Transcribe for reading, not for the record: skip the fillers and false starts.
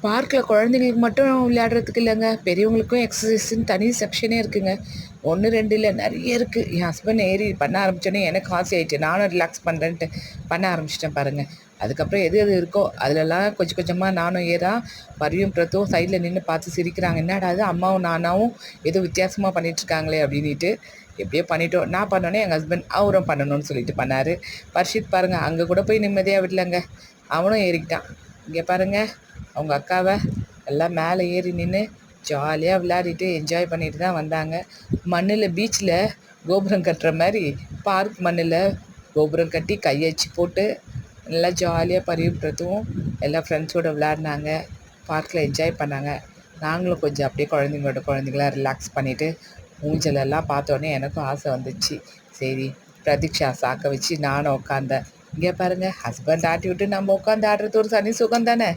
பார்க்கில் குழந்தைங்களுக்கு மட்டும் விளையாடுறதுக்கு இல்லைங்க, பெரியவங்களுக்கும் எக்ஸசைஸ்ன்னு தனி செக்ஷனே இருக்குங்க. 1, 2 இல்லை, நிறைய இருக்குது. என் ஹஸ்பண்ட் ஏறி பண்ண ஆரம்பித்தோன்னே எனக்கு ஆசை ஆயிடுச்சு. நானும் ரிலாக்ஸ் பண்ணுறேன்ட்டு பண்ண ஆரம்பிச்சிட்டேன் பாருங்கள். அதுக்கப்புறம் எது எது இருக்கோ அதிலெல்லாம் கொஞ்சம் கொஞ்சமாக நானும் ஏறா, பரியும் பிரத்தும் சைடில் நின்று பார்த்து சிரிக்கிறாங்க. என்னடா அது அம்மாவும் நானாவும் ஏதோ வித்தியாசமாக பண்ணிகிட்ருக்காங்களே அப்படின்ட்டு. எப்படியோ பண்ணிட்டோம். நான் பண்ணோன்னே எங்கள் ஹஸ்பண்ட் அவரும் பண்ணணும்னு சொல்லிட்டு பண்ணார். பர்ஷித் பாருங்கள், அங்கே கூட போய் நிம்மதியாக விடலங்க, அவனும் ஏறிக்கிட்டான். இங்கே பாருங்கள், அவங்க அக்காவை எல்லாம் மேலே ஏறி நின்று ஜாலியாக விளையாடிட்டு என்ஜாய் பண்ணிட்டு தான் வந்தாங்க. மண்ணில் பீச்சில் கோபுரம் கட்டுற மாதிரி பார்க் மண்ணில் கோபுரம் கட்டி கையச்சு போட்டு நல்லா ஜாலியாக பரிவுப்படுத்தும் எல்லாம் ஃப்ரெண்ட்ஸோடு விளையாடினாங்க, பார்க்கில் என்ஜாய் பண்ணாங்க. நாங்களும் கொஞ்சம் அப்படியே குழந்தைங்களா ரிலாக்ஸ் பண்ணிவிட்டு ஊஞ்சலெல்லாம் பார்த்தோன்னே எனக்கும் ஆசை வந்துச்சு. சரி, பிரதீக்ஷா சாக்க வச்சு நானும் உட்காந்தேன். இங்கே பாருங்கள், ஹஸ்பண்ட் ஆட்டி விட்டு நம்ம உட்காந்து ஆடுறது ஒரு தனி சுகம் தானே.